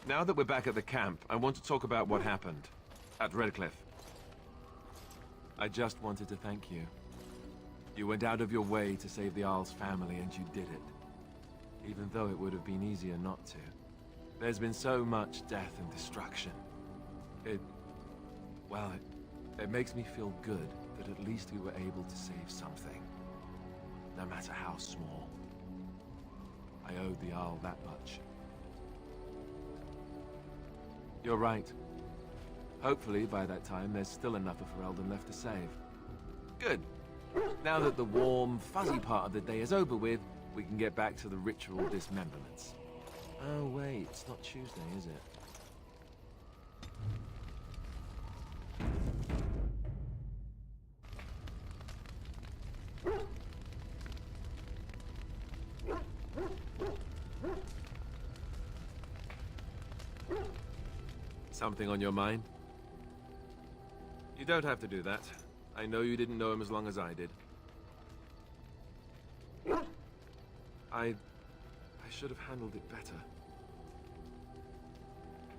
Now that we're back at the camp, I want to talk about what happened at Redcliffe. I just wanted to thank you. You went out of your way to save the Arl's family, and you did it. Even though it would have been easier not to. There's been so much death and destruction. It makes me feel good that at least we were able to save something. No matter how small. I owed the Arl that much. You're right. Hopefully, by that time, there's still enough of Ferelden left to save. Good. Now that the warm, fuzzy part of the day is over with, we can get back to the ritual dismemberments. Oh wait, it's not Tuesday, is it? Something on your mind? You don't have to do that. I know you didn't know him as long as I did. I should have handled it better.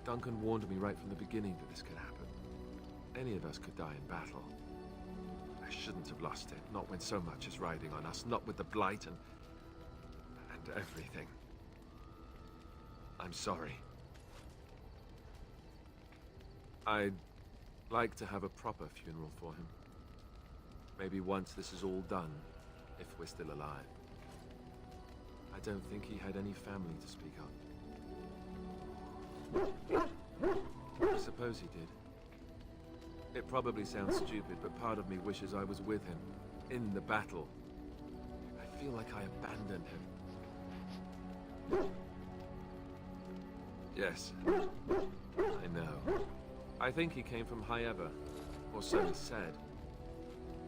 Duncan warned me right from the beginning that this could happen. Any of us could die in battle. I shouldn't have lost it, not when so much is riding on us, not with the Blight and everything. I'm sorry. I'd like to have a proper funeral for him. Maybe once this is all done, if we're still alive. I don't think he had any family to speak of. I suppose he did. It probably sounds stupid, but part of me wishes I was with him, in the battle. I feel like I abandoned him. Yes, I know. I think he came from High Ever, or so he said.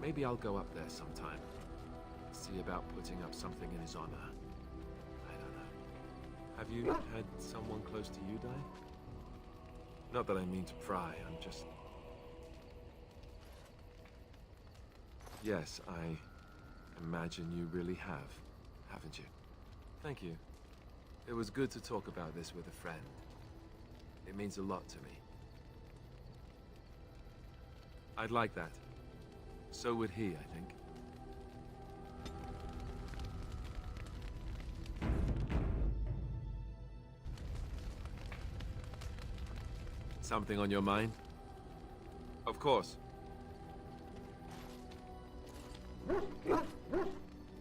Maybe I'll go up there sometime. See about putting up something in his honor. I don't know. Have you had someone close to you die? Not that I mean to pry, I'm just... Yes, I imagine you really have, haven't you? Thank you. It was good to talk about this with a friend. It means a lot to me. I'd like that. So would he, I think. Something on your mind? Of course.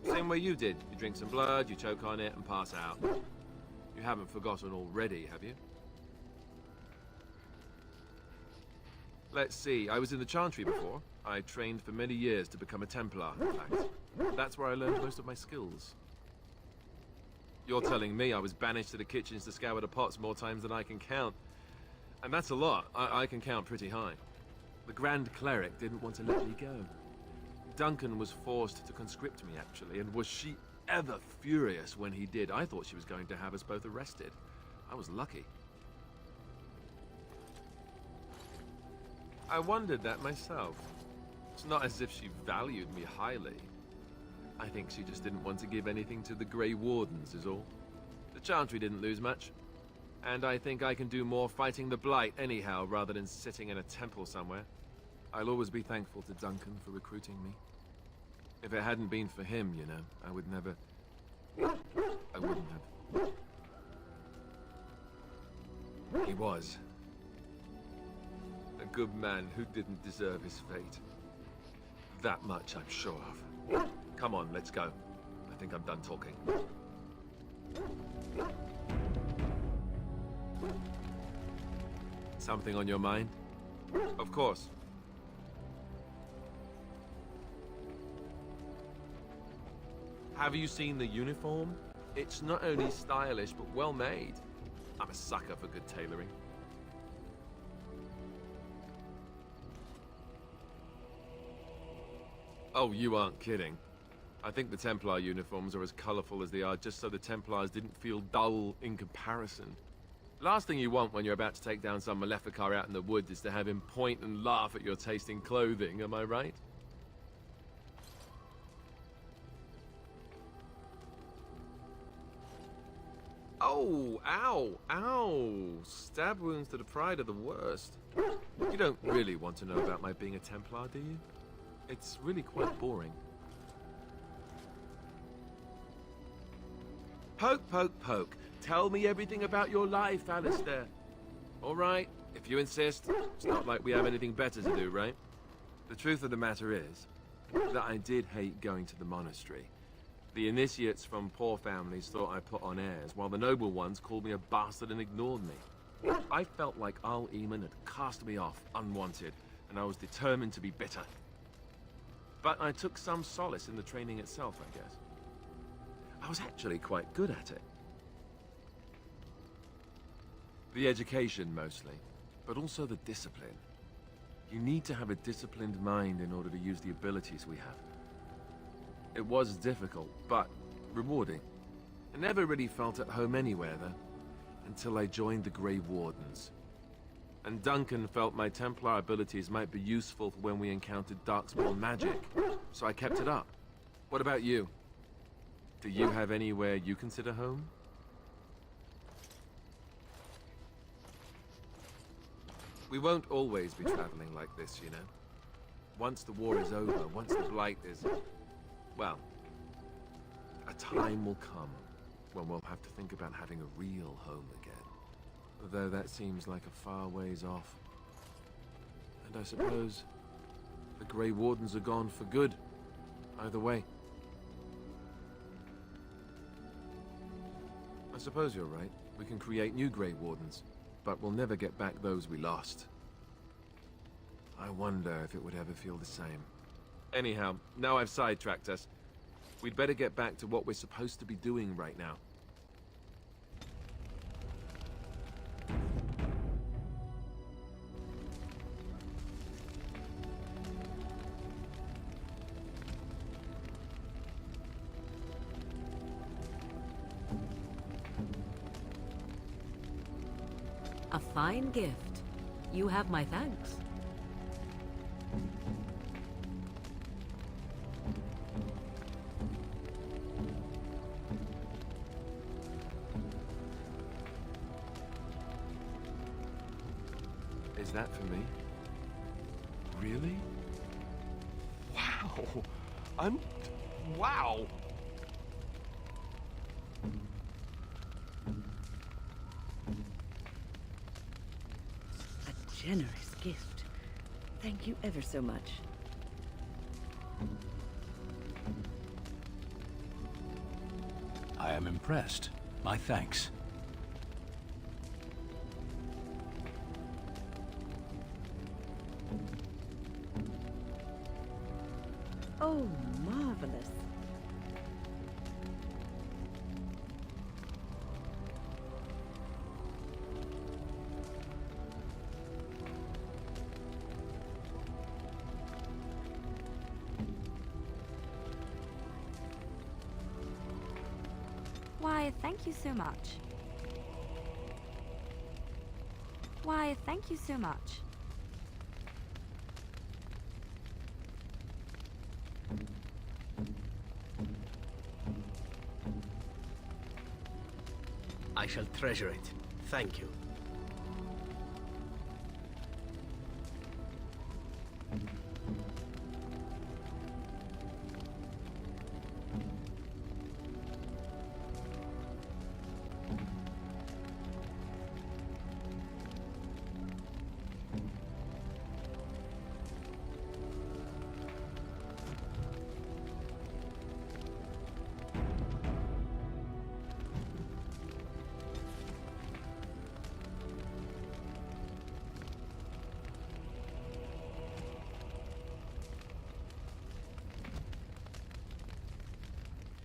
Same way you did. You drink some blood, you choke on it, and pass out. You haven't forgotten already, have you? Let's see, I was in the Chantry before. I trained for many years to become a Templar, in fact. That's where I learned most of my skills. You're telling me I was banished to the kitchens to scour the pots more times than I can count. And that's a lot. I can count pretty high. The Grand Cleric didn't want to let me go. Duncan was forced to conscript me, actually, and was she ever furious when he did. I thought she was going to have us both arrested. I was lucky. I wondered that myself. It's not as if she valued me highly. I think she just didn't want to give anything to the Grey Wardens, is all. The Chantry didn't lose much. And I think I can do more fighting the Blight anyhow, rather than sitting in a temple somewhere. I'll always be thankful to Duncan for recruiting me. If it hadn't been for him, you know, I wouldn't have. He was. A good man who didn't deserve his fate. That much I'm sure of. Come on, let's go. I think I'm done talking. Something on your mind? Of course. Have you seen the uniform? It's not only stylish, but well made. I'm a sucker for good tailoring. Oh, you aren't kidding. I think the Templar uniforms are as colorful as they are just so the Templars didn't feel dull in comparison. Last thing you want when you're about to take down some Maleficar out in the woods is to have him point and laugh at your taste in clothing, am I right? Oh, ow, ow. Stab wounds to the pride are the worst. You don't really want to know about my being a Templar, do you? It's really quite boring. Poke, poke, poke. Tell me everything about your life, Alistair. All right, if you insist. It's not like we have anything better to do, right? The truth of the matter is that I did hate going to the monastery. The initiates from poor families thought I put on airs, while the noble ones called me a bastard and ignored me. I felt like Al-Eamon had cast me off, unwanted, and I was determined to be bitter. But I took some solace in the training itself, I guess. I was actually quite good at it. The education, mostly, but also the discipline. You need to have a disciplined mind in order to use the abilities we have. It was difficult, but rewarding. I never really felt at home anywhere, though, until I joined the Grey Wardens. And Duncan felt my Templar abilities might be useful for when we encountered Darkspawn magic, so I kept it up. What about you? Do you have anywhere you consider home? We won't always be traveling like this, you know. Once the war is over, once the Blight is... well, a time will come when we'll have to think about having a real home again. Although that seems like a far ways off. And I suppose the Grey Wardens are gone for good, either way. I suppose you're right. We can create new Grey Wardens, but we'll never get back those we lost. I wonder if it would ever feel the same. Anyhow, now I've sidetracked us. We'd better get back to what we're supposed to be doing right now. A fine gift. You have my thanks. Is that for me? Really? Wow! Wow! A generous gift. Thank you ever so much. I am impressed. My thanks. Oh, marvelous. Why, thank you so much. Why, thank you so much. I shall treasure it. Thank you.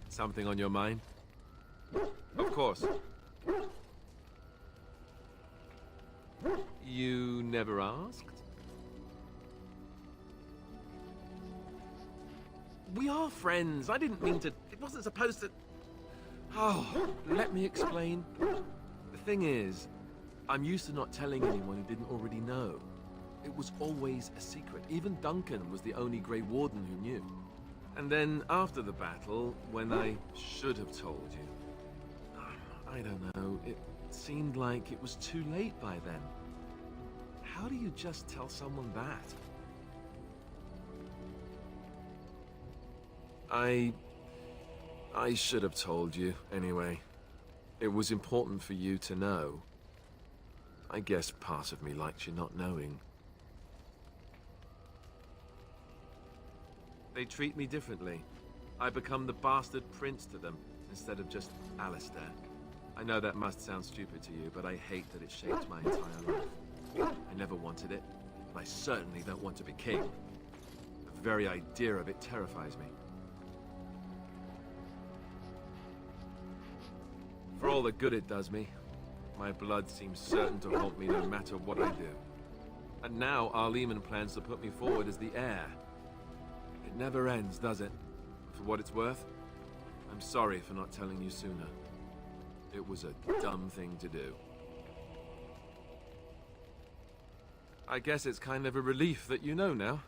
Something on your mind? Of course. You never asked? We are friends. I didn't mean to... It wasn't supposed to... Oh, let me explain. The thing is, I'm used to not telling anyone who didn't already know. It was always a secret. Even Duncan was the only Grey Warden who knew. And then, after the battle, when I should have told you, I don't know. It seemed like it was too late by then. How do you just tell someone that? I should have told you, anyway. It was important for you to know. I guess part of me likes you not knowing. They treat me differently. I become the bastard prince to them, instead of just Alistair. I know that must sound stupid to you, but I hate that it shaped my entire life. I never wanted it, but I certainly don't want to be king. The very idea of it terrifies me. For all the good it does me, my blood seems certain to haunt me no matter what I do. And now Arleman plans to put me forward as the heir. It never ends, does it? For what it's worth, I'm sorry for not telling you sooner. It was a dumb thing to do. I guess it's kind of a relief that you know now.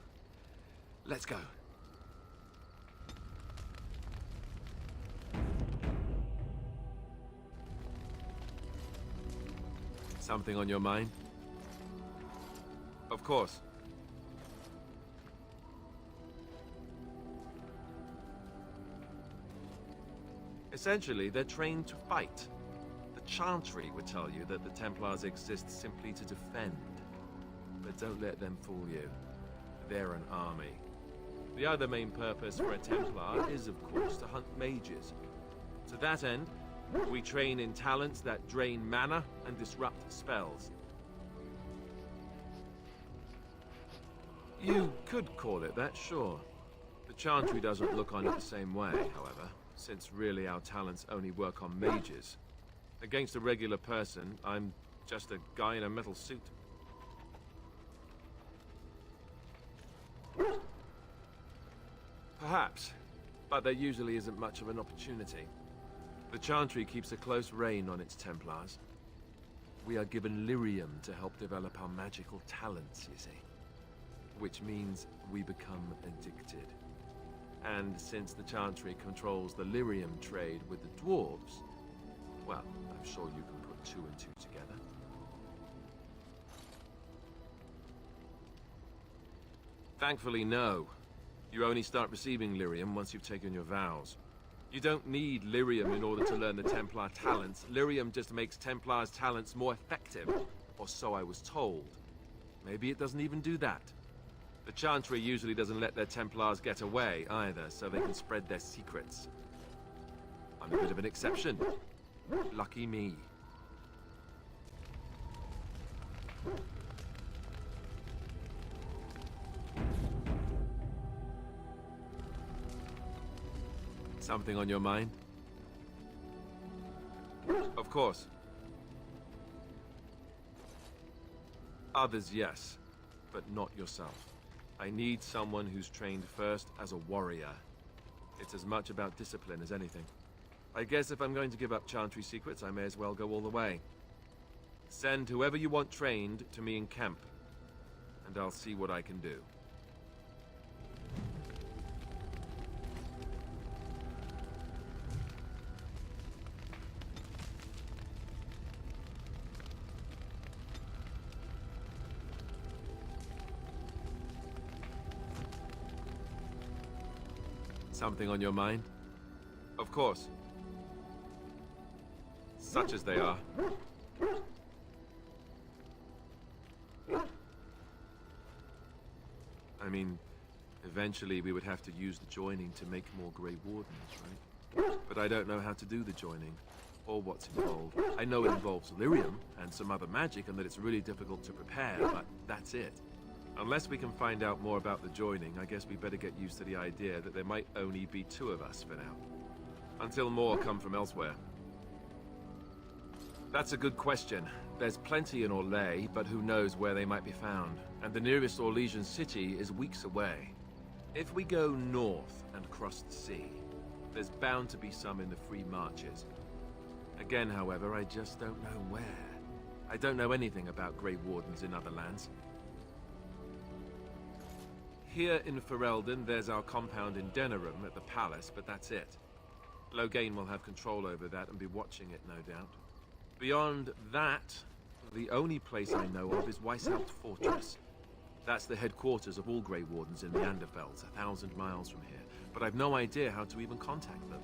Let's go. Something on your mind? Of course. Essentially, they're trained to fight. The Chantry would tell you that the Templars exist simply to defend. But don't let them fool you. They're an army. The other main purpose for a Templar is, of course, to hunt mages. To that end, we train in talents that drain mana and disrupt spells. You could call it that, sure. The Chantry doesn't look on it the same way, however, since really our talents only work on mages. Against a regular person, I'm just a guy in a metal suit. Perhaps, but there usually isn't much of an opportunity. The Chantry keeps a close rein on its Templars. We are given lyrium to help develop our magical talents, you see. Which means we become addicted. And since the Chantry controls the lyrium trade with the dwarves, well, I'm sure you can put two and two together. Thankfully, no. You only start receiving lyrium once you've taken your vows. You don't need lyrium in order to learn the Templar talents. Lyrium just makes Templars' talents more effective, or so I was told. Maybe it doesn't even do that. The Chantry usually doesn't let their Templars get away, either, so they can spread their secrets. I'm a bit of an exception. Lucky me. Something on your mind? Of course. Others, yes, but not yourself. I need someone who's trained first as a warrior. It's as much about discipline as anything. I guess if I'm going to give up Chantry secrets, I may as well go all the way. Send whoever you want trained to me in camp, and I'll see what I can do. Something on your mind? Of course. Such as they are. I mean, eventually we would have to use the joining to make more Grey Wardens, right? But I don't know how to do the joining, or what's involved. I know it involves lyrium and some other magic, and that it's really difficult to prepare, but that's it. Unless we can find out more about the joining, I guess we better get used to the idea that there might only be two of us for now. Until more come from elsewhere. That's a good question. There's plenty in Orlais, but who knows where they might be found. And the nearest Orlesian city is weeks away. If we go north and cross the sea, there's bound to be some in the Free Marches. Again, however, I just don't know where. I don't know anything about Grey Wardens in other lands. Here in Ferelden, there's our compound in Denerim at the palace, but that's it. Loghain will have control over that and be watching it, no doubt. Beyond that, the only place I know of is Weishaupt Fortress. That's the headquarters of all Grey Wardens in the Anderfelds, 1,000 miles from here. But I've no idea how to even contact them.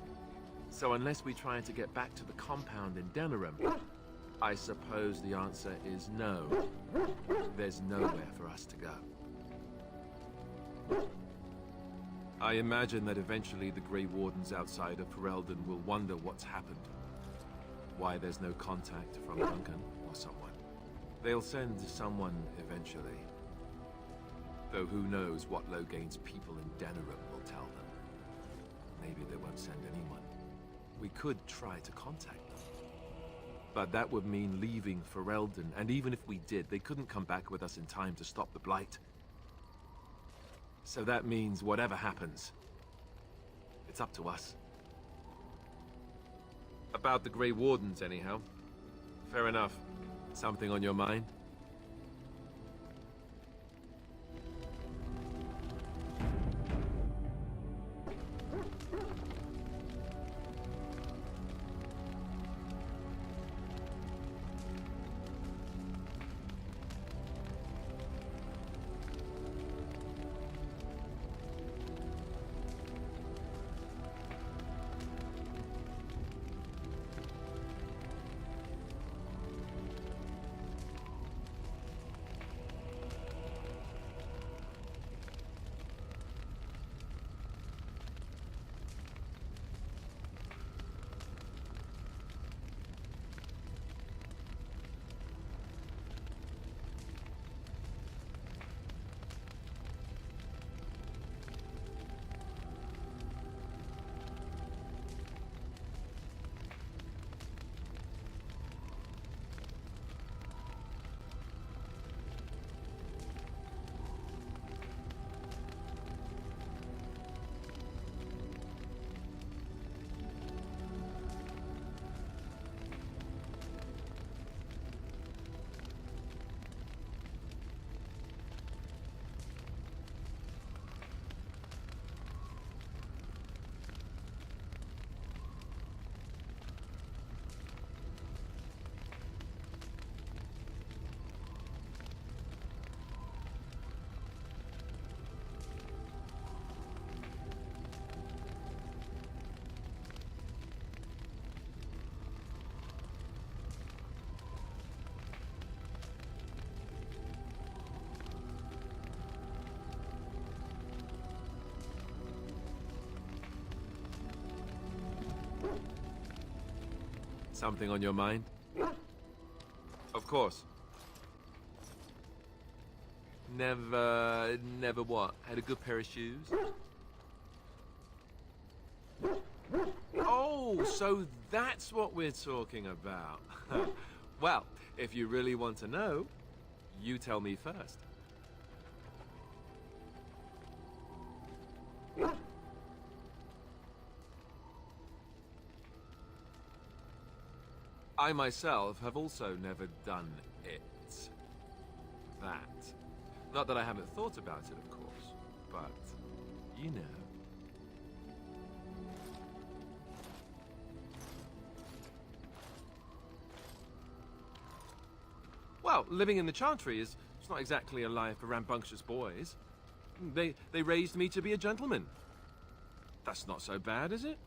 So unless we try to get back to the compound in Denerim, I suppose the answer is no. There's nowhere for us to go. I imagine that eventually the Grey Wardens outside of Ferelden will wonder what's happened. Why there's no contact from Duncan or someone. They'll send someone eventually. Though who knows what Loghain's people in Denerim will tell them. Maybe they won't send anyone. We could try to contact them. But that would mean leaving Ferelden, and even if we did, they couldn't come back with us in time to stop the Blight. So that means whatever happens, it's up to us. About the Grey Wardens, anyhow. Fair enough. Something on your mind? Something on your mind? Of course. Never what? Had a good pair of shoes? Oh, so that's what we're talking about. Well, if you really want to know, you tell me first. I myself have also never done it. That. Not that I haven't thought about it, of course, but you know. Well, living in the Chantry is it's not exactly a life for rambunctious boys. They raised me to be a gentleman. That's not so bad, is it?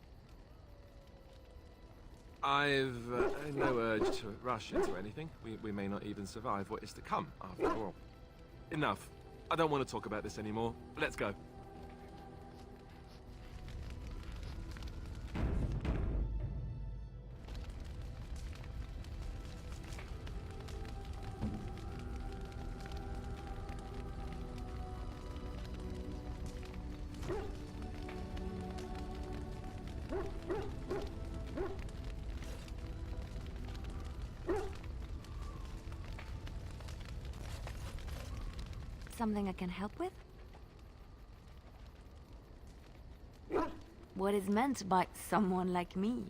I've no urge to rush into anything. We may not even survive what is to come, after all. Enough. I don't want to talk about this anymore. Let's go. Something I can help with? What is meant by someone like me?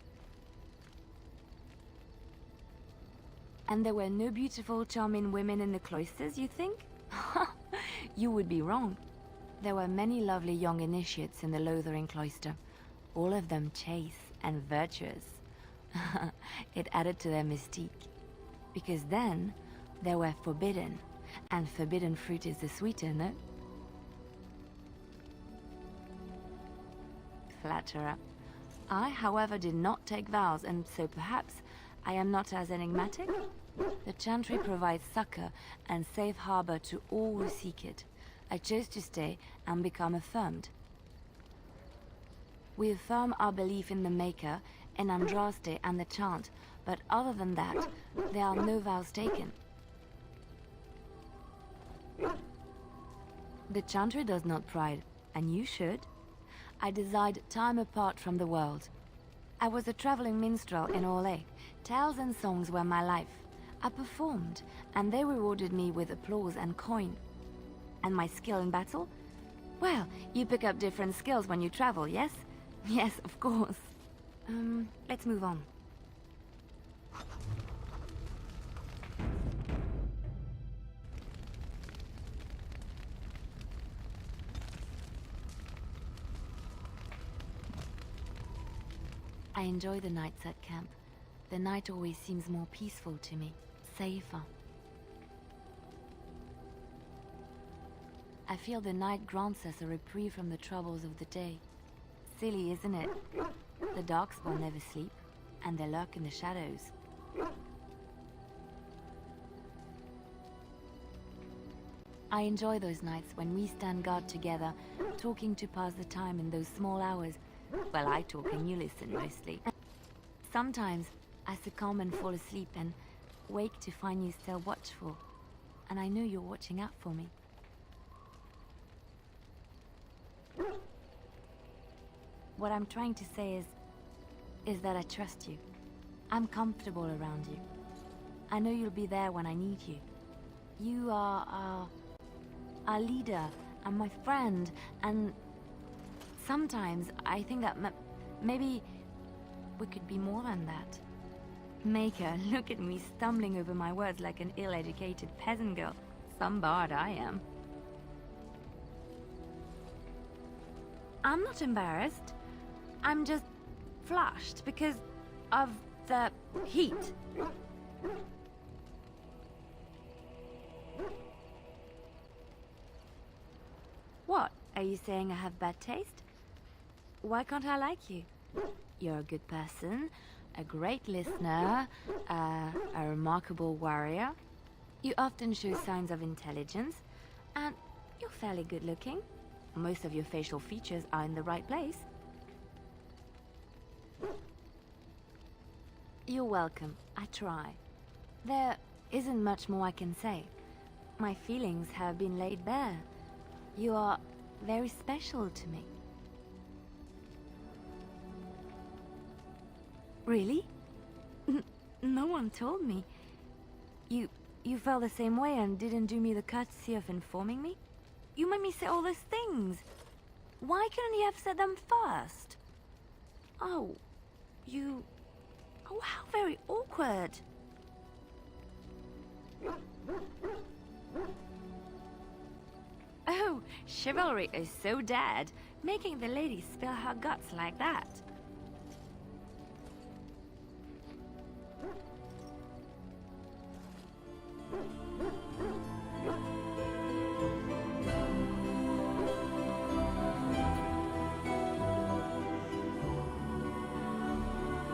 And there were no beautiful, charming women in the cloisters, you think? You would be wrong. There were many lovely young initiates in the Lothering cloister, all of them chaste and virtuous. It added to their mystique. Because then, they were forbidden, and forbidden fruit is the sweeter, no? Flatterer. I, however, did not take vows, and so perhaps I am not as enigmatic? The Chantry provides succor and safe harbor to all who seek it. I chose to stay and become affirmed. We affirm our belief in the Maker, in Andraste and the chant, but other than that, there are no vows taken. The Chantry does not pride, and you should. I desired time apart from the world. I was a traveling minstrel in Orlais. Tales and songs were my life. I performed, and they rewarded me with applause and coin. And my skill in battle? Well, you pick up different skills when you travel, yes? Yes, of course. Let's move on. I enjoy the nights at camp. The night always seems more peaceful to me, safer. I feel the night grants us a reprieve from the troubles of the day. Silly, isn't it? The darkspawn never sleep, and they lurk in the shadows. I enjoy those nights when we stand guard together, talking to pass the time in those small hours. Well, I talk and you listen mostly. Sometimes I succumb and fall asleep and wake to find you still watchful. And I know you're watching out for me. What I'm trying to say is that I trust you. I'm comfortable around you. I know you'll be there when I need you. You are our leader and my friend, and sometimes I think that maybe we could be more than that. Maker, look at me stumbling over my words like an ill-educated peasant girl. Some bard I am. I'm not embarrassed. I'm just flushed because of the heat. What? Are you saying I have bad taste? Why can't I like you? You're a good person, a great listener, a remarkable warrior. You often show signs of intelligence, and you're fairly good looking. Most of your facial features are in the right place. You're welcome. I try. There isn't much more I can say. My feelings have been laid bare. You are very special to me. Really? No one told me. You felt the same way and didn't do me the courtesy of informing me? You made me say all those things. Why couldn't you have said them first? Oh, you... Oh, how very awkward. Oh, chivalry is so dead, making the lady spill her guts like that.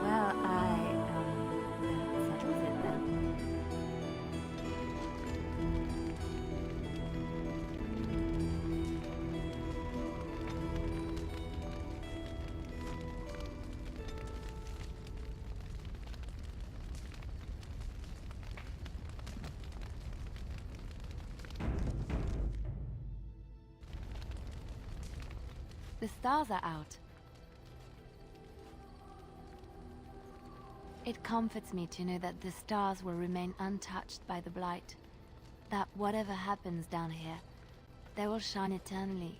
Well, that settles it then. The stars are out. It comforts me to know that the stars will remain untouched by the blight. That whatever happens down here, they will shine eternally,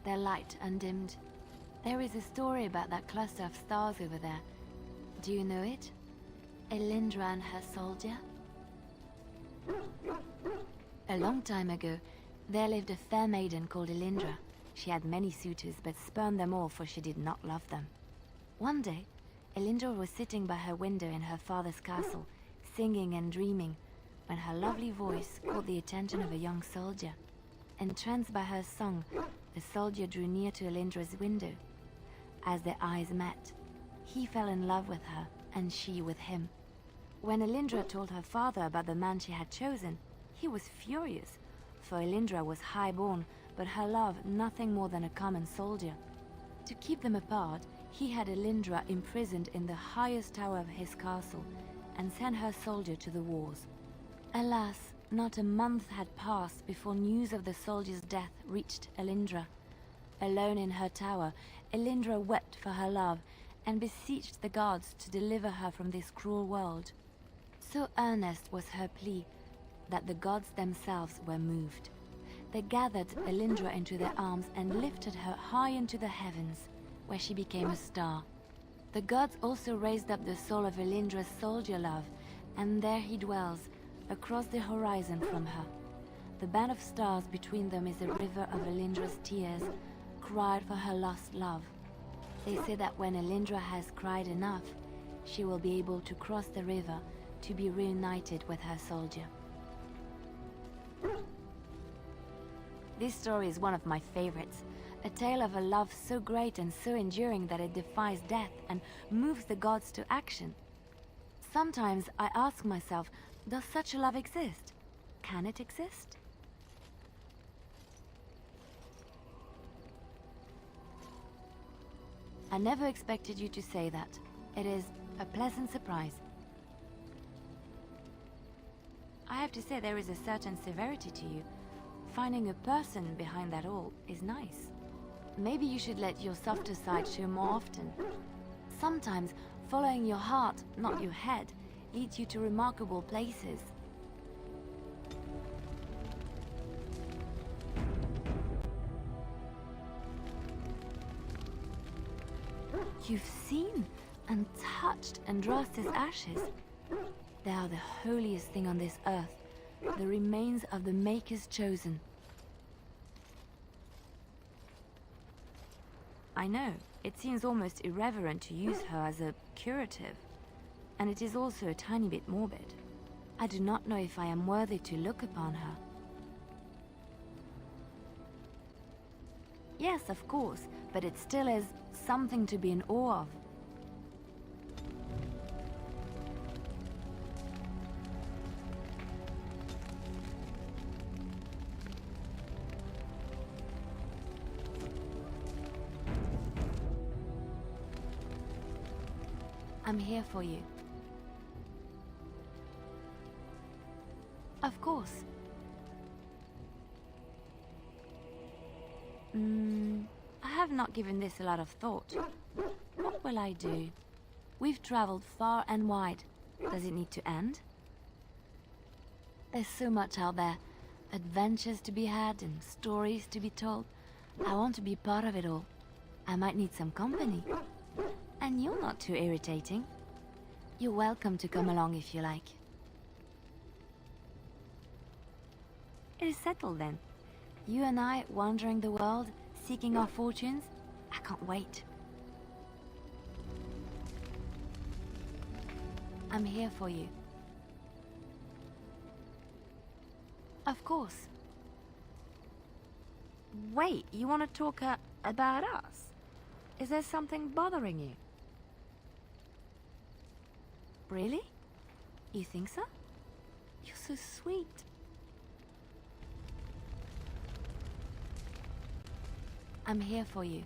their light undimmed. There is a story about that cluster of stars over there. Do you know it? Elindra and her soldier? A long time ago, there lived a fair maiden called Elindra. She had many suitors, but spurned them all for she did not love them. One day, Elindra was sitting by her window in her father's castle, singing and dreaming, when her lovely voice caught the attention of a young soldier. Entranced by her song, the soldier drew near to Elindra's window. As their eyes met, he fell in love with her, and she with him. When Elindra told her father about the man she had chosen, he was furious, for Elindra was high-born, but her love nothing more than a common soldier. To keep them apart, he had Elindra imprisoned in the highest tower of his castle, and sent her soldier to the wars. Alas, not a month had passed before news of the soldier's death reached Elindra. Alone in her tower, Elindra wept for her love, and beseeched the gods to deliver her from this cruel world. So earnest was her plea that the gods themselves were moved. They gathered Elindra into their arms and lifted her high into the heavens, where she became a star. The gods also raised up the soul of Elindra's soldier love, and there he dwells, across the horizon from her. The band of stars between them is a river of Elindra's tears, cried for her lost love. They say that when Elindra has cried enough, she will be able to cross the river to be reunited with her soldier. This story is one of my favorites, a tale of a love so great and so enduring that it defies death and moves the gods to action. Sometimes I ask myself, does such a love exist? Can it exist? I never expected you to say that. It is a pleasant surprise. I have to say there is a certain severity to you. Finding a person behind that all is nice. Maybe you should let your softer side show more often. Sometimes following your heart, not your head, leads you to remarkable places. You've seen and touched Andraste's ashes. They are the holiest thing on this earth, the remains of the Maker's chosen. I know, it seems almost irreverent to use her as a curative, and it is also a tiny bit morbid. I do not know if I am worthy to look upon her. Yes, of course, but it still is something to be in awe of. I'm here for you. Of course. I have not given this a lot of thought. What will I do? We've traveled far and wide. Does it need to end? There's so much out there. Adventures to be had and stories to be told. I want to be part of it all. I might need some company. And you're not too irritating. You're welcome to come along if you like. It is settled then. You and I wandering the world, seeking our fortunes. I can't wait. I'm here for you. Of course. Wait, you want to talk about us? Is there something bothering you? Really? You think so? You're so sweet. I'm here for you.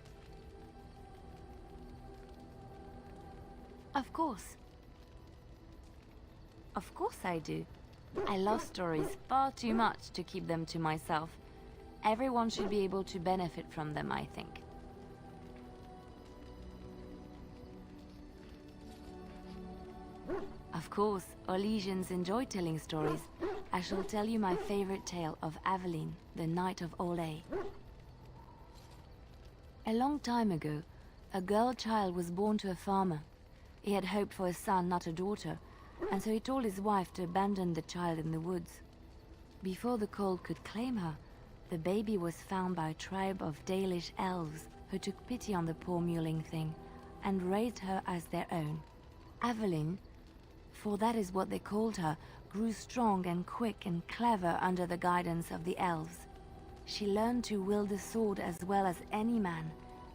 Of course. Of course I do. I love stories far too much to keep them to myself. Everyone should be able to benefit from them, I think. Of course, Orlesians enjoy telling stories. I shall tell you my favorite tale of Aveline, the Knight of Olay. A long time ago, a girl child was born to a farmer. He had hoped for a son, not a daughter, and so he told his wife to abandon the child in the woods. Before the cold could claim her, the baby was found by a tribe of Dalish elves who took pity on the poor mewling thing and raised her as their own. Aveline, for that is what they called her, grew strong and quick and clever under the guidance of the elves. She learned to wield a sword as well as any man,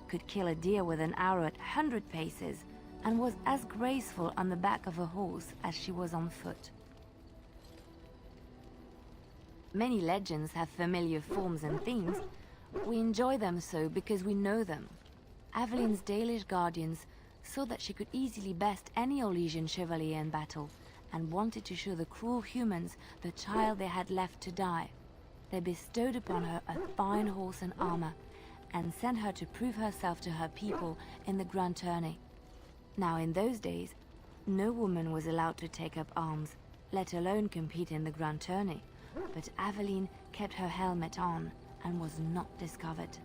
could kill a deer with an arrow at 100 paces, and was as graceful on the back of a horse as she was on foot. Many legends have familiar forms and themes. We enjoy them so because we know them. Aveline's Dalish guardians saw that she could easily best any Orlesian chevalier in battle, and wanted to show the cruel humans the child they had left to die. They bestowed upon her a fine horse and armor, and sent her to prove herself to her people in the grand tourney. Now in those days, no woman was allowed to take up arms, let alone compete in the grand tourney, but Aveline kept her helmet on and was not discovered.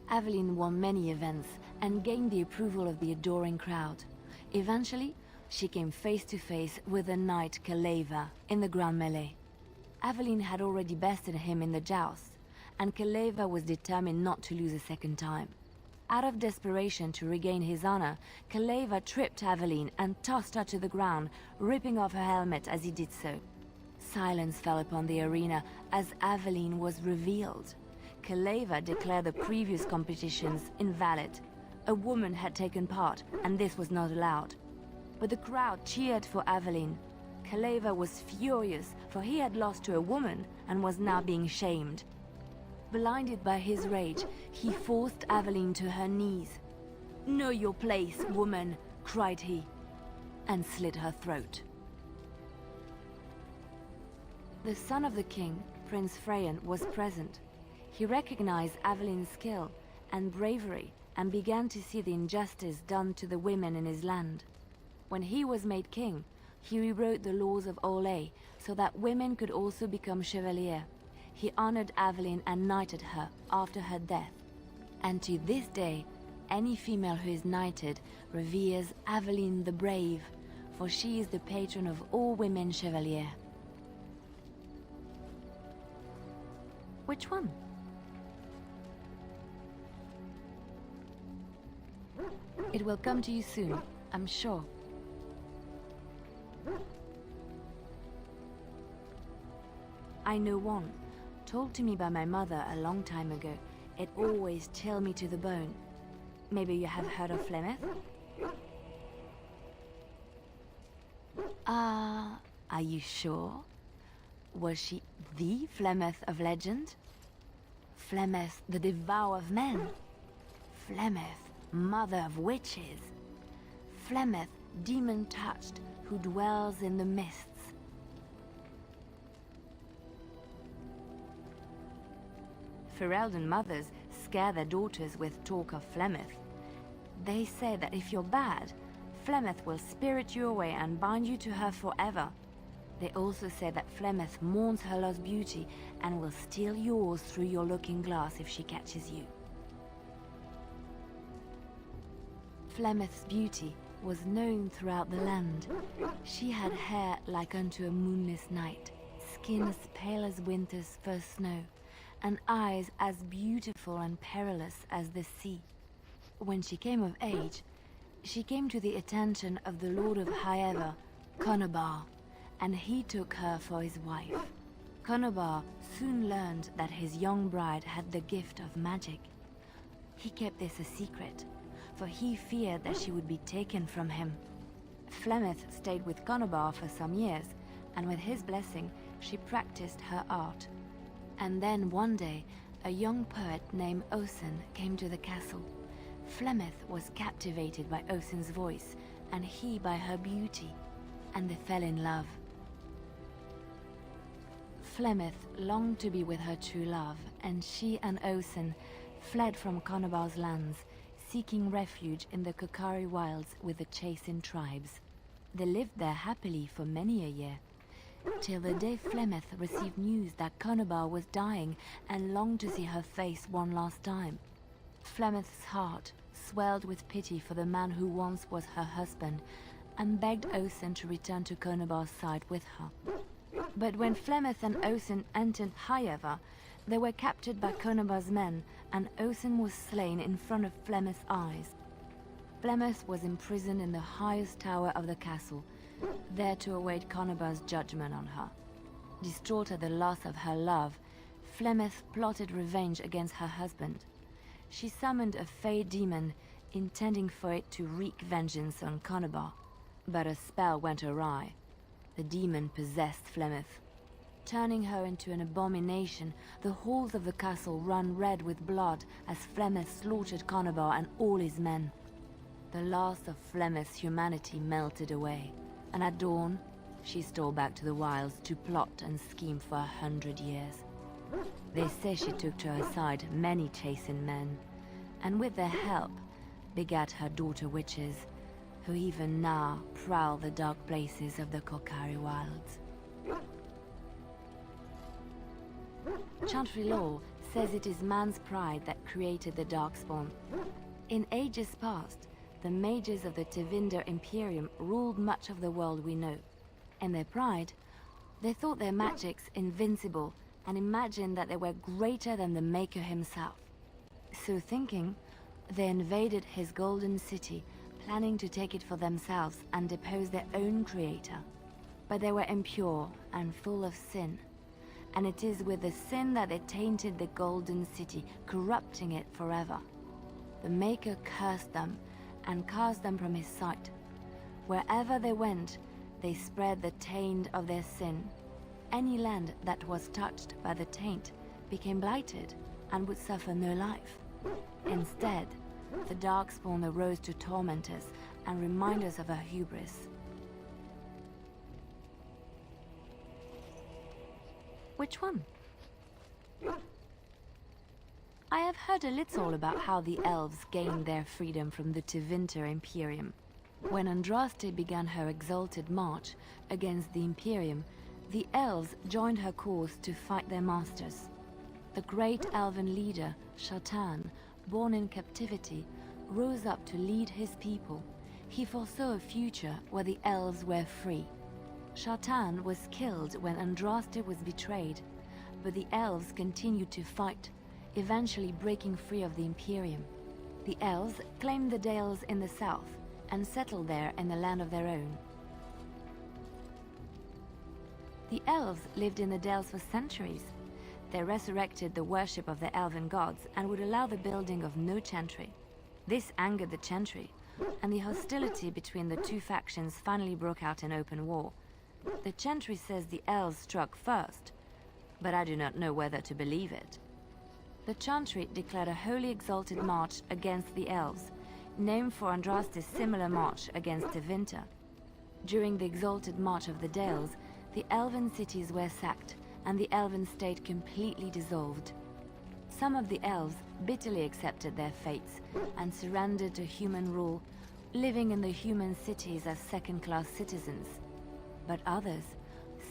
Aveline won many events and gained the approval of the adoring crowd. Eventually, she came face to face with the knight Kaleva in the grand melee. Aveline had already bested him in the joust, and Kaleva was determined not to lose a second time. Out of desperation to regain his honor, Kaleva tripped Aveline and tossed her to the ground, ripping off her helmet as he did so. Silence fell upon the arena as Aveline was revealed. Kaleva declared the previous competitions invalid. A woman had taken part, and this was not allowed. But the crowd cheered for Aveline. Kaleva was furious, for he had lost to a woman and was now being shamed. Blinded by his rage, he forced Aveline to her knees. "Know your place, woman," cried he, and slit her throat. The son of the king, Prince Freyan, was present. He recognized Aveline's skill and bravery and began to see the injustice done to the women in his land. When he was made king, he rewrote the laws of Orlais so that women could also become chevalier. He honored Aveline and knighted her after her death. And to this day, any female who is knighted reveres Aveline the Brave, for she is the patron of all women chevalier. Which one? It will come to you soon, I'm sure. I know one, told to me by my mother a long time ago. It always chilled me to the bone. Maybe you have heard of Flemeth? Are you sure? Was she the Flemeth of legend? Flemeth, the devourer of men? Flemeth, mother of witches? Flemeth, demon-touched, who dwells in the mists? Ferelden mothers scare their daughters with talk of Flemeth. They say that if you're bad, Flemeth will spirit you away and bind you to her forever. They also say that Flemeth mourns her lost beauty and will steal yours through your looking glass if she catches you. Flemeth's beauty was known throughout the land. She had hair like unto a moonless night, skin as pale as winter's first snow, and eyes as beautiful and perilous as the sea. When she came of age, she came to the attention of the Lord of Highever, Conobar, and he took her for his wife. Conobar soon learned that his young bride had the gift of magic. He kept this a secret, for he feared that she would be taken from him. Flemeth stayed with Conobar for some years, and with his blessing, she practiced her art. And then one day, a young poet named Osen came to the castle. Flemeth was captivated by Osen's voice, and he by her beauty, and they fell in love. Flemeth longed to be with her true love, and she and Osen fled from Conobar's lands, seeking refuge in the Kokari wilds with the Chasing tribes. They lived there happily for many a year, till the day Flemeth received news that Conobar was dying and longed to see her face one last time. Flemeth's heart swelled with pity for the man who once was her husband, and begged Osen to return to Conobar's side with her. But when Flemeth and Osen entered Highever, They were captured by Conobar's men, and Othin was slain in front of Flemeth's eyes. Flemeth was imprisoned in the highest tower of the castle, there to await Conobar's judgment on her. Distraught at the loss of her love, Flemeth plotted revenge against her husband. She summoned a fey demon, intending for it to wreak vengeance on Conobar, but a spell went awry. The demon possessed Flemeth. Turning her into an abomination, the halls of the castle ran red with blood as Flemeth slaughtered Conobar and all his men. The last of Flemeth's humanity melted away, and at dawn, she stole back to the wilds to plot and scheme for 100 years. They say she took to her side many chastened men, and with their help, begat her daughter witches, who even now prowl the dark places of the Korcari wilds. Chantry lore says it is man's pride that created the Darkspawn. In ages past, the mages of the Tevinter Imperium ruled much of the world we know. In their pride, they thought their magics invincible and imagined that they were greater than the Maker himself. So thinking, they invaded his golden city, planning to take it for themselves and depose their own creator. But they were impure and full of sin, and it is with the sin that they tainted the golden city, corrupting it forever. The Maker cursed them and cast them from his sight. Wherever they went, they spread the taint of their sin. Any land that was touched by the taint became blighted and would suffer no life. Instead, the Darkspawn arose to torment us and remind us of our hubris. Which one? I have heard a little about how the elves gained their freedom from the Tevinter Imperium. When Andraste began her exalted march against the Imperium, the elves joined her cause to fight their masters. The great elven leader, Shatan, born in captivity, rose up to lead his people. He foresaw a future where the elves were free. Shatan was killed when Andraste was betrayed, but the elves continued to fight, eventually breaking free of the Imperium. The elves claimed the Dales in the south and settled there in the land of their own. The elves lived in the Dales for centuries. They resurrected the worship of the elven gods and would allow the building of no chantry. This angered the chantry, and the hostility between the two factions finally broke out in open war. The chantry says the elves struck first, but I do not know whether to believe it. The chantry declared a wholly exalted march against the elves, named for Andraste's similar march against Tevinter. During the exalted march of the Dales, the elven cities were sacked, and the elven state completely dissolved. Some of the elves bitterly accepted their fates and surrendered to human rule, living in the human cities as second-class citizens. But others,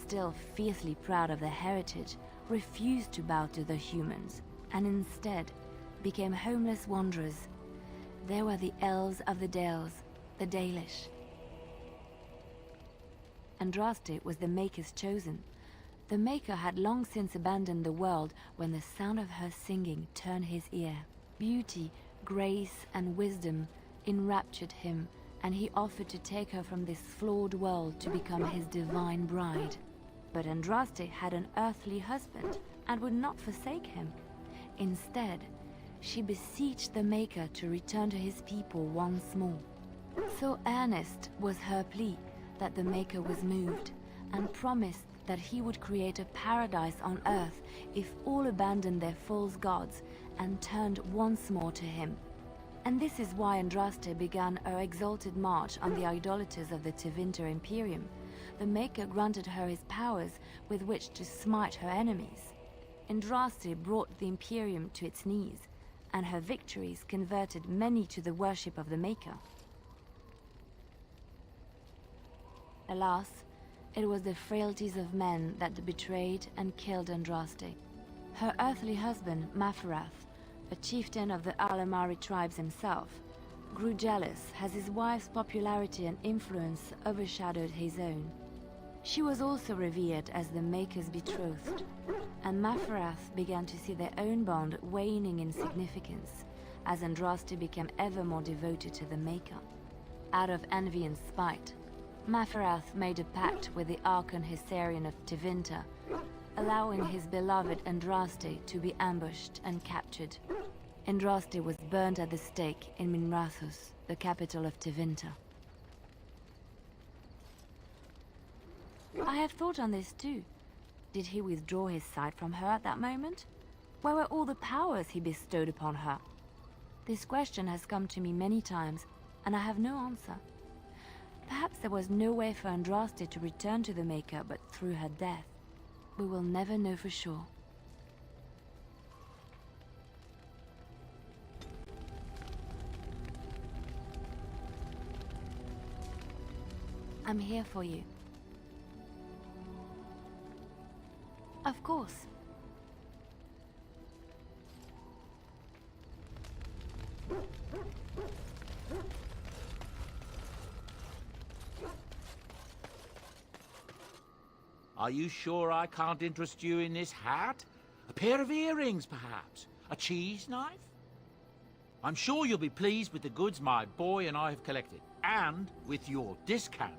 still fiercely proud of their heritage, refused to bow to the humans, and instead became homeless wanderers. They were the elves of the Dales, the Dalish. Andraste was the Maker's chosen. The Maker had long since abandoned the world when the sound of her singing turned his ear. Beauty, grace, and wisdom enraptured him, and he offered to take her from this flawed world to become his divine bride. But Andraste had an earthly husband and would not forsake him. Instead, she beseeched the Maker to return to his people once more. So earnest was her plea that the Maker was moved, and promised that he would create a paradise on earth if all abandoned their false gods and turned once more to him. And this is why Andraste began her exalted march on the idolaters of the Tevinter Imperium. The Maker granted her his powers with which to smite her enemies. Andraste brought the Imperium to its knees, and her victories converted many to the worship of the Maker. Alas, it was the frailties of men that betrayed and killed Andraste. Her earthly husband, Maferath, a chieftain of the Alamari tribes himself, grew jealous as his wife's popularity and influence overshadowed his own. She was also revered as the Maker's betrothed, and Maferath began to see their own bond waning in significance as Andraste became ever more devoted to the Maker. Out of envy and spite, Maferath made a pact with the Archon Hysarian of Tevinter, allowing his beloved Andraste to be ambushed and captured. Andraste was burned at the stake in Minrathous, the capital of Tevinter. I have thought on this too. Did he withdraw his sight from her at that moment? Where were all the powers he bestowed upon her? This question has come to me many times, and I have no answer. Perhaps there was no way for Andraste to return to the Maker but through her death. We will never know for sure. I'm here for you. Of course. Are you sure I can't interest you in this hat? A pair of earrings, perhaps? A cheese knife? I'm sure you'll be pleased with the goods my boy and I have collected, and with your discount.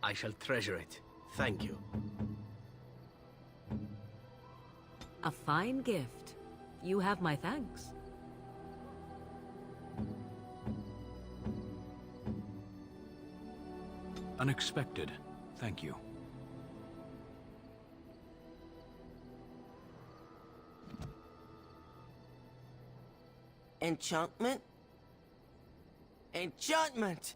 I shall treasure it. Thank you. A fine gift. You have my thanks. Unexpected. Thank you. Enchantment? Enchantment!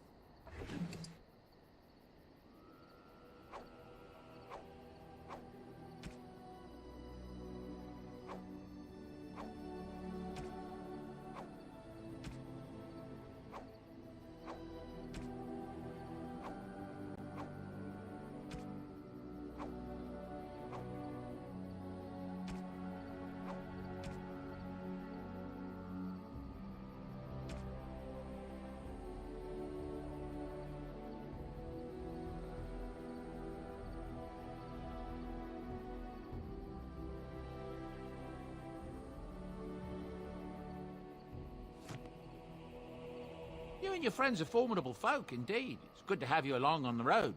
You and your friends are formidable folk, indeed. It's good to have you along on the road.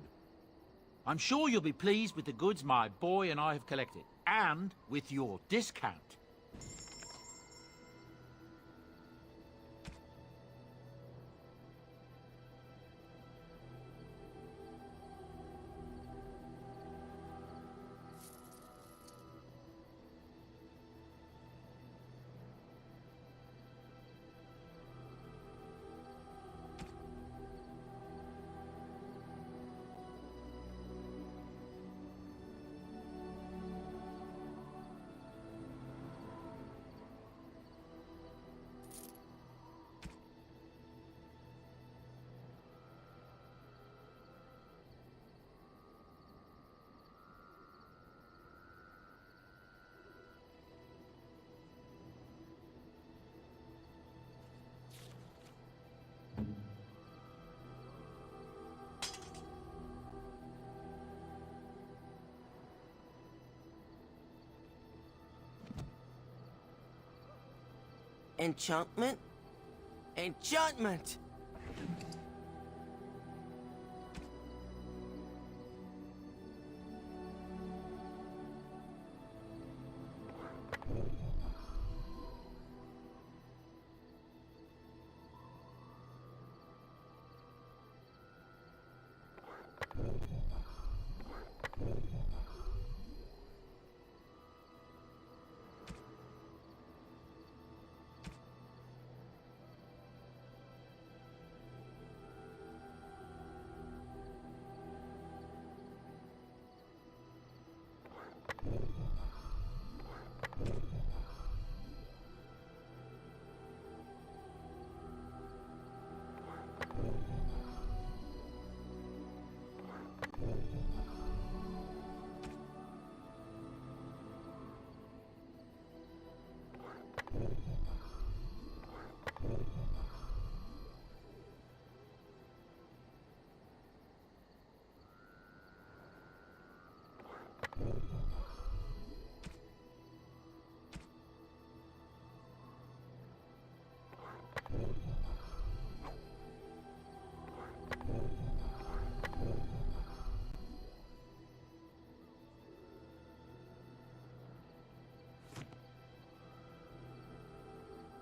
I'm sure you'll be pleased with the goods my boy and I have collected, and with your discount. Enchantment? Enchantment!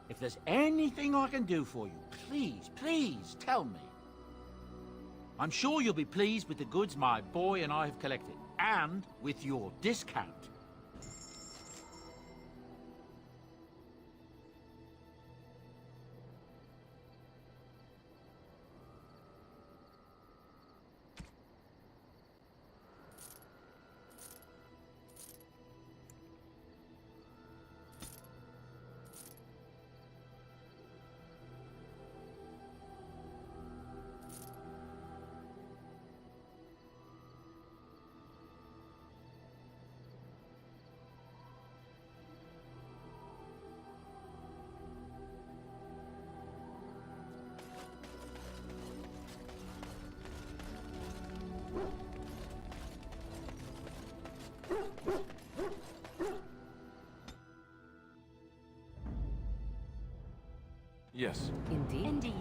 If there's anything I can do for you, please, please tell me. I'm sure you'll be pleased with the goods my boy and I have collected, and with your discount. Yes. Indeed. Indeed.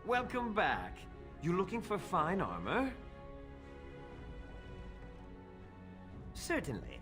Welcome back. You looking for fine armor? Certainly.